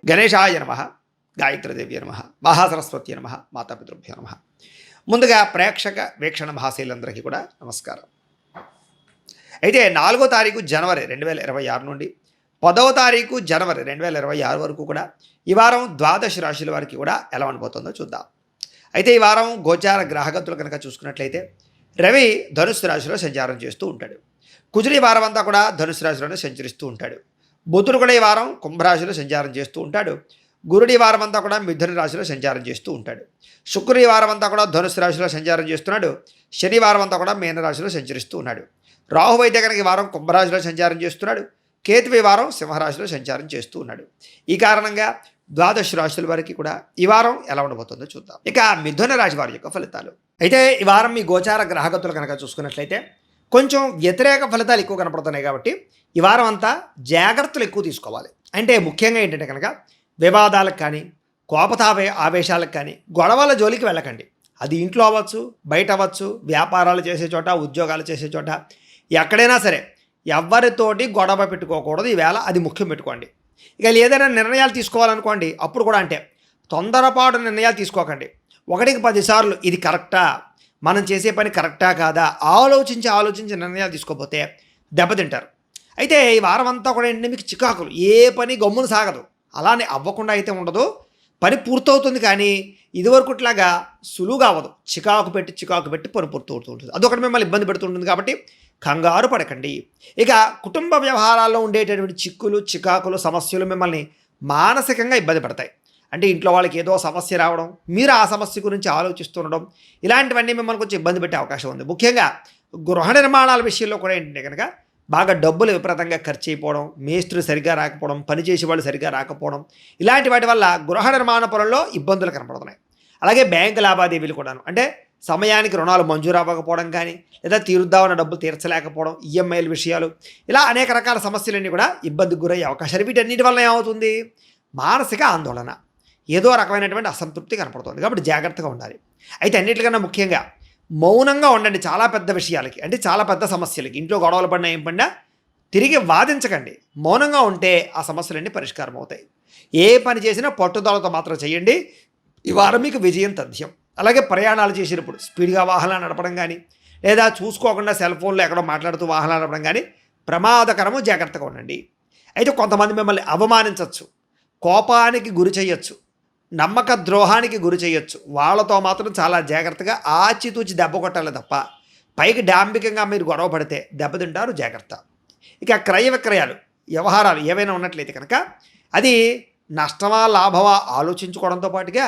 గణేశాయ నమ, గాయత్రీదేవ్య నమ, మహాసరస్వతి నమ, మాతాపితృభ్యో నమ. ముందుగా ప్రేక్షక వీక్షణ మహాశైలందరికీ కూడా నమస్కారం. అయితే 4వ తారీఖు జనవరి 2026 నుండి 10వ తారీఖు జనవరి 2026 వరకు కూడా ఈ వారం ద్వాదశ రాశుల వారికి కూడా ఎలా ఉండబోతుందో చూద్దాం. అయితే ఈ వారం గోచార గ్రహగతులు కనుక చూసుకున్నట్లయితే రవి ధనుస్సు రాశిలో సంచారం చేస్తూ ఉంటాడు. కుజుడు ఈ వారం అంతా కూడా ధనుస్సు రాశిలోనే సంచరిస్తూ ఉంటాడు. బుధుడు కూడా ఈ వారం కుంభరాశిలో సంచారం చేస్తూ ఉంటాడు. గురుడు ఈ వారం అంతా కూడా మిథున రాశిలో సంచారం చేస్తూ ఉంటాడు. శుక్రుడు ఈ వారం అంతా కూడా ధనుస్సు రాశిలో సంచారం చేస్తున్నాడు. శనివారం అంతా కూడా మీనరాశిలో సంచరిస్తూ ఉన్నాడు. రాహు అయితే కనుక ఈ వారం కుంభరాశిలో సంచారం చేస్తున్నాడు. కేతు ఈ వారం సింహరాశిలో సంచారం చేస్తూ ఉన్నాడు. ఈ కారణంగా ద్వాదశ రాశుల వారికి కూడా ఈ వారం ఎలా ఉండబోతుందో చూద్దాం. ఇక మిథున రాశి వారి యొక్క ఫలితాలు. అయితే ఈ వారం మీ గోచార గ్రహగతులు కనుక చూసుకున్నట్లయితే కొంచెం వ్యతిరేక ఫలితాలు ఎక్కువ కనపడుతున్నాయి. కాబట్టి ఈ వారం అంతా జాగ్రత్తలు ఎక్కువ తీసుకోవాలి. అంటే ముఖ్యంగా ఏంటంటే కనుక వివాదాలకు కానీ ఆవేశాలకు కానీ గొడవల జోలికి వెళ్ళకండి. అది ఇంట్లో అవ్వచ్చు, బయట అవ్వచ్చు, వ్యాపారాలు చేసే చోట, ఉద్యోగాలు చేసే చోట, ఎక్కడైనా సరే ఎవరితోటి గొడవ పెట్టుకోకూడదు. ఈవేళ అది ముఖ్యం పెట్టుకోండి. ఇక ఏదైనా నిర్ణయాలు తీసుకోవాలనుకోండి, అప్పుడు కూడా అంటే తొందరపాటు నిర్ణయాలు తీసుకోకండి. 1కి 10 సార్లు ఇది కరెక్టా, మనం చేసే పని కరెక్టా కాదా ఆలోచించి నిర్ణయాలు తీసుకోకపోతే దెబ్బతింటారు. అయితే ఈ వారం అంతా కూడా ఏంటంటే మీకు చికాకులు, ఏ పని గమ్మున సాగదు. అలానే అవ్వకుండా అయితే ఉండదు, పని పూర్తవుతుంది. కానీ ఇదివరకుట్లాగా సులువుగా అవ్వదు. చికాకు పెట్టి పని పూర్తవుతూ ఉంటుంది. అదొకటి మిమ్మల్ని ఇబ్బంది పెడుతుంటుంది. కాబట్టి కంగారు పడకండి. ఇక కుటుంబ వ్యవహారాల్లో ఉండేటటువంటి చికాకులు సమస్యలు మిమ్మల్ని మానసికంగా ఇబ్బంది పడతాయి. అంటే ఇంట్లో వాళ్ళకి ఏదో సమస్య రావడం, మీరు ఆ సమస్య గురించి ఆలోచిస్తుండడం, ఇలాంటివన్నీ మిమ్మల్ని కొంచెం ఇబ్బంది పెట్టే అవకాశం ఉంది. ముఖ్యంగా గృహ నిర్మాణాల విషయంలో కూడా ఏంటంటే కనుక బాగా డబ్బులు విపరీతంగా ఖర్చు అయిపోవడం, మేస్త్రులు సరిగ్గా రాకపోవడం, పనిచేసే వాళ్ళు సరిగ్గా రాకపోవడం, ఇలాంటి వాటి వల్ల గృహ నిర్మాణ పనుల్లో ఇబ్బందులు కనపడుతున్నాయి. అలాగే బ్యాంకు లావాదేవీలు కూడాను, అంటే సమయానికి రుణాలు మంజూరు అవ్వకపోవడం కానీ, లేదా తీరుద్దామన్న డబ్బులు తీర్చలేకపోవడం, ఈఎంఐల విషయాలు, ఇలా అనేక రకాల సమస్యలన్నీ కూడా ఇబ్బందికి గురయ్యే అవకాశాలు. వీటన్నిటి వల్ల ఏమవుతుంది? మానసిక ఆందోళన, ఏదో రకమైనటువంటి అసంతృప్తి కనపడుతుంది. కాబట్టి జాగ్రత్తగా ఉండాలి. అయితే అన్నిటికన్నా ముఖ్యంగా మౌనంగా ఉండండి. చాలా పెద్ద విషయాలకి, అంటే చాలా పెద్ద సమస్యలకి, ఇంట్లో గొడవలు పడినా ఏం పడినా తిరిగి వాదించకండి. మౌనంగా ఉంటే ఆ సమస్యలన్నీ పరిష్కారం అవుతాయి. ఏ పని చేసినా పట్టుదలతో మాత్రం చేయండి. ఈ వారం మీకు విజయం తథ్యం. అలాగే ప్రయాణాలు చేసినప్పుడు స్పీడ్గా వాహనాలు నడపడం కానీ, లేదా చూసుకోకుండా సెల్ ఫోన్లో ఎక్కడో మాట్లాడుతూ వాహనాలు నడపడం కానీ ప్రమాదకరము. జాగ్రత్తగా ఉండండి. అయితే కొంతమంది మిమ్మల్ని అవమానించవచ్చు, కోపానికి గురి చేయొచ్చు, నమ్మక ద్రోహానికి గురి చేయొచ్చు. వాళ్ళతో మాత్రం చాలా జాగ్రత్తగా ఆచితూచి దెబ్బ కొట్టాలి తప్ప పైకి డాంబికంగా మీరు గొడవ పడితే దెబ్బతింటారు. జాగ్రత్త. ఇక క్రయ విక్రయాలు వ్యవహారాలు ఏవైనా ఉన్నట్లయితే కనుక అది నష్టమా లాభమా ఆలోచించుకోవడంతో పాటుగా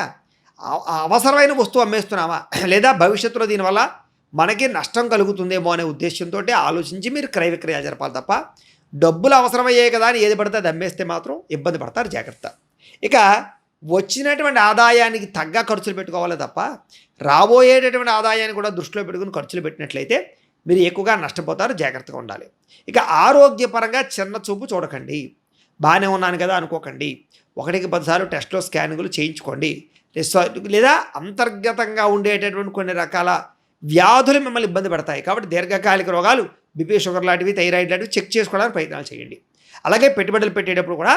అవసరమైన వస్తువు అమ్మేస్తున్నామా, లేదా భవిష్యత్తులో దీనివల్ల మనకి నష్టం కలుగుతుందేమో అనే ఉద్దేశంతో ఆలోచించి మీరు క్రయ విక్రయాలు జరపాలి తప్ప డబ్బులు అవసరమయ్యాయి కదా అని ఏది పడితే అది అమ్మేస్తే మాత్రం ఇబ్బంది పడతారు. జాగ్రత్త. ఇక వచ్చినటువంటి ఆదాయానికి తగ్గ ఖర్చులు పెట్టుకోవాలి తప్ప రాబోయేటటువంటి ఆదాయాన్ని కూడా దృష్టిలో పెట్టుకుని ఖర్చులు పెట్టినట్లయితే మీరు ఎక్కువగా నష్టపోతారు. జాగ్రత్తగా ఉండాలి. ఇక ఆరోగ్యపరంగా చిన్న చూపు చూడకండి. బాగానే ఉన్నాను కదా అనుకోకండి. 1కి 10 సార్లు టెస్ట్లో స్కానింగ్లు చేయించుకోండి. లేదా అంతర్గతంగా ఉండేటటువంటి కొన్ని రకాల వ్యాధులు మిమ్మల్ని ఇబ్బంది పడతాయి. కాబట్టి దీర్ఘకాలిక రోగాలు, బీపీ, షుగర్ లాంటివి, థైరాయిడ్ లాంటివి చెక్ చేసుకోవడానికి ప్రయత్నాలు చేయండి. అలాగే పెట్టుబడులు పెట్టేటప్పుడు కూడా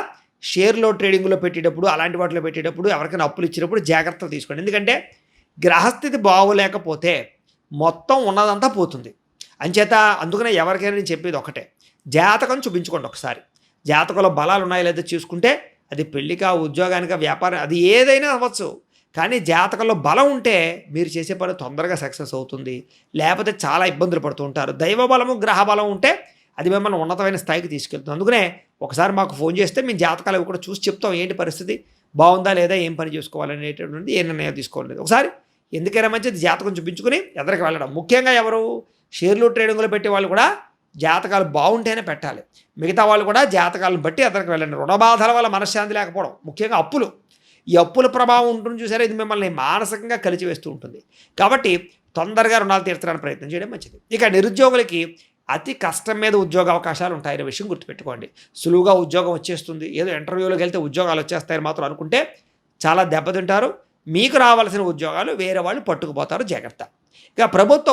షేర్లో ట్రేడింగ్లో పెట్టేటప్పుడు, అలాంటి వాటిలో పెట్టేటప్పుడు, ఎవరికైనా అప్పులు ఇచ్చినప్పుడు జాగ్రత్తలు తీసుకోండి. ఎందుకంటే గ్రహస్థితి బాగోలేకపోతే మొత్తం ఉన్నదంతా పోతుంది. అంచేత అందుకనే ఎవరికైనా నేను చెప్పేది ఒకటే, జాతకం చూపించుకోండి ఒకసారి. జాతకంలో బలాలు ఉన్నాయో లేదో చూసుకుంటే అది పెళ్ళికా, ఉద్యోగానికా, వ్యాపారం, అది ఏదైనా అవ్వచ్చు. కానీ జాతకంలో బలం ఉంటే మీరు చేసే పని తొందరగా సక్సెస్ అవుతుంది. లేకపోతే చాలా ఇబ్బందులు పడుతూ ఉంటారు. దైవ బలము, గ్రహ బలం ఉంటే అది మిమ్మల్ని ఉన్నతమైన స్థాయికి తీసుకెళ్తుంది. అందుకనే ఒకసారి మాకు ఫోన్ చేస్తే మేము జాతకాలు అవి కూడా చూసి చెప్తాం. ఏంటి పరిస్థితి, బాగుందా లేదా, ఏం పని చేసుకోవాలనేటటువంటి ఏ నిర్ణయం తీసుకోవాలి. ఒకసారి ఎందుకైనా మంచిది జాతకం చూపించుకుని ఎదరికి వెళ్ళడం. ముఖ్యంగా ఎవరు షేర్లు ట్రేడింగ్లో పెట్టే వాళ్ళు కూడా జాతకాలు బాగుంటేనే పెట్టాలి. మిగతా వాళ్ళు కూడా జాతకాలను బట్టి ఎదరికి వెళ్ళండి. రుణబాధల వల్ల మనశ్శాంతి లేకపోవడం, ముఖ్యంగా అప్పులు, ఈ అప్పుల ప్రభావం ఉంటుంది చూసారా, ఇది మిమ్మల్ని మానసికంగా కలిచివేస్తూ ఉంటుంది. కాబట్టి తొందరగా రుణాలు తీర్చడానికి ప్రయత్నం చేయడం మంచిది. ఇక నిరుద్యోగులకి అతి కష్టం మీద ఉద్యోగ అవకాశాలు ఉంటాయనే విషయం గుర్తుపెట్టుకోండి. సులువుగా ఉద్యోగం వచ్చేస్తుంది, ఏదో ఇంటర్వ్యూలోకి వెళ్తే ఉద్యోగాలు వచ్చేస్తాయని మాత్రం అనుకుంటే చాలా దెబ్బతింటారు. మీకు రావాల్సిన ఉద్యోగాలు వేరే వాళ్ళు పట్టుకుపోతారు. జాగ్రత్త. ఇక ప్రభుత్వ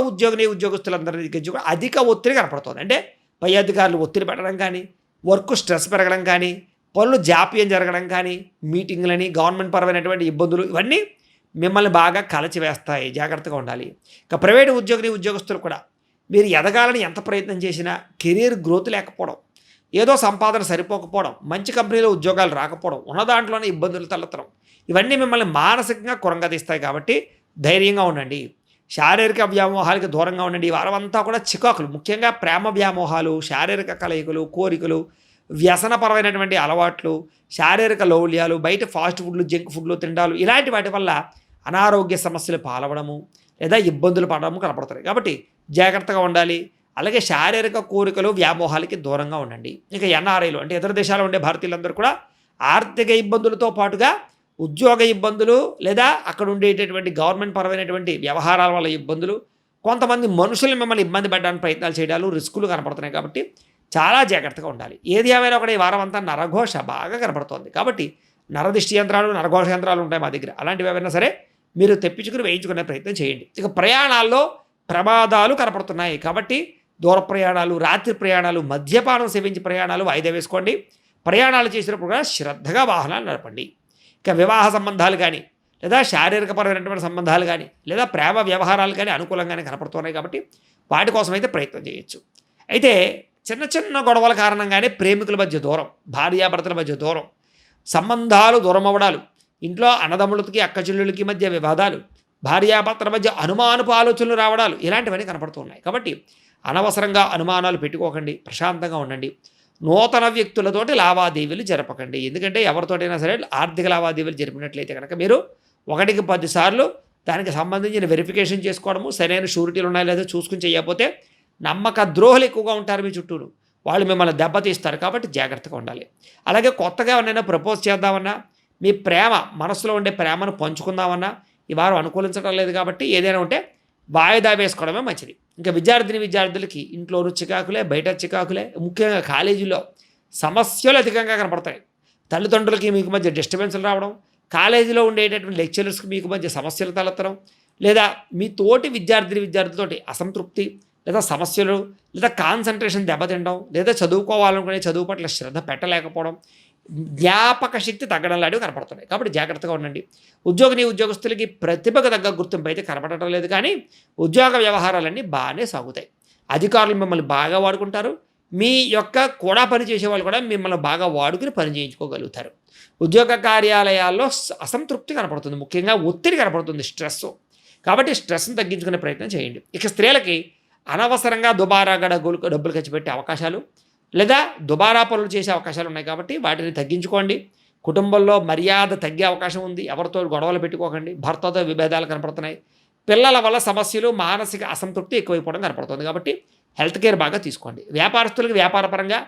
ఉద్యోగస్తులందరి దగ్గర అధిక ఒత్తిడి కనపడుతుంది. అంటే పై అధికారులు ఒత్తిడి పెట్టడం కానీ, వర్క్ స్ట్రెస్ పెరగడం కానీ, పనులు జాప్యం జరగడం కానీ, మీటింగులని, గవర్నమెంట్ పరమైనటువంటి ఇబ్బందులు ఇవన్నీ మిమ్మల్ని బాగా కలచివేస్తాయి. జాగ్రత్తగా ఉండాలి. ఇక ప్రైవేటు ఉద్యోగస్తులు కూడా మీరు ఎదగాలని ఎంత ప్రయత్నం చేసినా కెరీర్ గ్రోత్ లేకపోవడం, ఏదో సంపాదన సరిపోకపోవడం, మంచి కంపెనీలో ఉద్యోగాలు రాకపోవడం, ఉన్న దాంట్లోనే ఇబ్బందులు తలెత్తడం, ఇవన్నీ మిమ్మల్ని మానసికంగా కురంగదీస్తాయి. కాబట్టి ధైర్యంగా ఉండండి. శారీరక వ్యామోహాలకి దూరంగా ఉండండి. ఈ వారం అంతా కూడా చికాకులు, ముఖ్యంగా ప్రేమ వ్యామోహాలు, శారీరక కలయికలు, కోరికలు, వ్యసనపరమైనటువంటి అలవాట్లు, శారీరక లౌల్యాలు, బయట ఫాస్ట్ ఫుడ్లు, జంక్ ఫుడ్లు తినడాలు, ఇలాంటి వాటి వల్ల అనారోగ్య సమస్యలు పాలవడము లేదా ఇబ్బందులు పడడము కనపడుతున్నాయి. కాబట్టి జాగ్రత్తగా ఉండాలి. అలాగే శారీరక కోరికలు, వ్యామోహాలకి దూరంగా ఉండండి. ఇక ఎన్ఆర్ఐలు అంటే ఇతర దేశాల్లో ఉండే భారతీయులందరూ కూడా ఆర్థిక ఇబ్బందులతో పాటుగా ఉద్యోగ ఇబ్బందులు లేదా అక్కడ ఉండేటటువంటి గవర్నమెంట్ పరమైనటువంటి వ్యవహారాల వల్ల ఇబ్బందులు, కొంతమంది మనుషులు మిమ్మల్ని ఇబ్బంది పెట్టడానికి ప్రయత్నాలు చేయడాలు, రిస్కులు కనపడుతున్నాయి. కాబట్టి చాలా జాగ్రత్తగా ఉండాలి. ఏది ఏమైనా ఒకటి ఈ వారం అంతా నరఘోష బాగా కనపడుతోంది. కాబట్టి నరదిష్టి యంత్రాలు, నరఘోష యంత్రాలు ఉంటాయి మా దగ్గర. అలాంటివి ఏమైనా సరే మీరు తెప్పించుకుని వేయించుకునే ప్రయత్నం చేయండి. ఇక ప్రయాణాల్లో ప్రమాదాలు కనపడుతున్నాయి. కాబట్టి దూర ప్రయాణాలు, రాత్రి ప్రయాణాలు, మద్యపానం సేవించి ప్రయాణాలు వాయిదా వేసుకోండి. ప్రయాణాలు చేసినప్పుడు కూడా శ్రద్ధగా వాహనాలు నడపండి. ఇక వివాహ సంబంధాలు కానీ లేదా శారీరకపరమైనటువంటి సంబంధాలు కానీ లేదా ప్రేమ వ్యవహారాలు కానీ అనుకూలంగానే కనపడుతున్నాయి. కాబట్టి వాటి కోసం అయితే ప్రయత్నం చేయొచ్చు. అయితే చిన్న చిన్న గొడవల కారణంగానే ప్రేమికుల మధ్య దూరం, భార్యాభర్తల మధ్య దూరం, సంబంధాలు దూరం అవ్వడాలు, ఇంట్లో అన్నదమ్ములకి అక్క చెల్లెళ్ళకి మధ్య వివాదాలు, భార్యాభర్తల మధ్య అనుమానపు ఆలోచనలు రావడాలు, ఇలాంటివన్నీ కనపడుతున్నాయి. కాబట్టి అనవసరంగా అనుమానాలు పెట్టుకోకండి. ప్రశాంతంగా ఉండండి. నూతన వ్యక్తులతోటి లావాదేవీలు జరపకండి. ఎందుకంటే ఎవరితోటైనా సరే ఆర్థిక లావాదేవీలు జరిపినట్లయితే కనుక మీరు 1కి 10 సార్లు దానికి సంబంధించిన వెరిఫికేషన్ చేసుకోవడము, సరైన షూరిటీలు ఉన్నాయో లేదో చూసుకుని చేయకపోతే నమ్మక ద్రోహులు ఎక్కువగా ఉంటారు మీ చుట్టూరు. వాళ్ళు మిమ్మల్ని దెబ్బతీస్తారు. కాబట్టి జాగ్రత్తగా ఉండాలి. అలాగే కొత్తగా ఎవరైనా ప్రపోజ్ చేద్దామన్నా, మీ ప్రేమ మనసులో ఉండే ప్రేమను పంచుకుందామన్నా ఈ వారం అనుకూలించడం లేదు. కాబట్టి ఏదైనా ఉంటే వాయిదా వేసుకోవడమే మంచిది. ఇంకా విద్యార్థులకి ఇంట్లోనూ చికాకులే, బయట చికాకులే, ముఖ్యంగా కాలేజీలో సమస్యలు అధికంగా కనపడతాయి. తల్లిదండ్రులకి మీకు మధ్య డిస్టర్బెన్స్లు రావడం, కాలేజీలో ఉండేటటువంటి లెక్చరర్స్కి మీకు మధ్య సమస్యలు తలెత్తడం, లేదా మీ తోటి విద్యార్థులతోటి అసంతృప్తి లేదా సమస్యలు లేదా కాన్సన్ట్రేషన్ దెబ్బతినడం, లేదా చదువుకోవాలనుకునే చదువు పట్ల శ్రద్ధ పెట్టలేకపోవడం, జ్ఞాపక శక్తి తగ్గడం లాంటివి కనపడుతున్నాయి. కాబట్టి జాగ్రత్తగా ఉండండి. ఉద్యోగస్తులకి ప్రతిభకు తగ్గ గుర్తింపు అయితే కనపడటం లేదు. కానీ ఉద్యోగ వ్యవహారాలన్నీ బాగానే సాగుతాయి. అధికారులు మిమ్మల్ని బాగా వాడుకుంటారు. మీ యొక్క కూడా పని చేసేవాళ్ళు కూడా మిమ్మల్ని బాగా వాడుకుని పని చేయించుకోగలుగుతారు. ఉద్యోగ కార్యాలయాల్లో అసంతృప్తి కనపడుతుంది. ముఖ్యంగా ఒత్తిడి కనపడుతుంది, స్ట్రెస్. కాబట్టి స్ట్రెస్ని తగ్గించుకునే ప్రయత్నం చేయండి. ఇక స్త్రీలకి అనవసరంగా దుబారాగా డబ్బులు ఖర్చు పెట్టే అవకాశాలు లేదా దుబారా పనులు చేసే అవకాశాలు ఉన్నాయి. కాబట్టి వాటిని తగ్గించుకోండి. కుటుంబంలో మర్యాద తగ్గే అవకాశం ఉంది. ఎవరితో గొడవలు పెట్టుకోకండి. భర్తతో విభేదాలు కనపడుతున్నాయి. పిల్లల వల్ల సమస్యలు, మానసిక అసంతృప్తి ఎక్కువైపోవడం కనపడుతుంది. కాబట్టి హెల్త్ కేర్ బాగా తీసుకోండి. వ్యాపారస్తులకు వ్యాపారపరంగా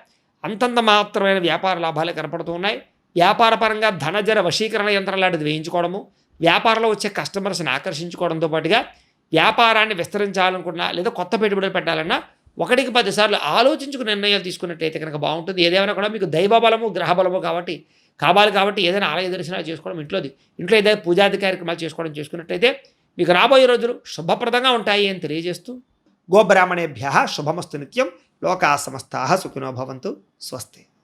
అంతంత మాత్రమైన వ్యాపార లాభాలు కనపడుతూ ఉన్నాయి. వ్యాపారపరంగా ధనజర వశీకరణ యంత్రం లాంటిది వేయించుకోవడము, వ్యాపారంలో వచ్చే కస్టమర్స్ని ఆకర్షించుకోవడంతో పాటుగా వ్యాపారాన్ని విస్తరించాలనుకున్నా లేదా కొత్త పెట్టుబడులు పెట్టాలన్నా 1కి 10 సార్లు ఆలోచించుకుని నిర్ణయాలు తీసుకున్నట్లయితే కనుక బాగుంటుంది. ఏదేమైనా కూడా మీకు దైవబలము, గ్రహబలము కాబట్టి ఏదైనా ఆలయ దర్శనాలు చేసుకోవడం, ఇంట్లో ఏదైనా పూజాది కార్యక్రమాలు చేసుకున్నట్లయితే మీకు రాబోయే రోజులు శుభప్రదంగా ఉంటాయి అని తెలియజేస్తూ, గోబ్రాహ్మణేభ్యః శుభమస్తు నిత్యం. లోకాః సమస్తాః సుఖినో భవంతు. స్వస్తి.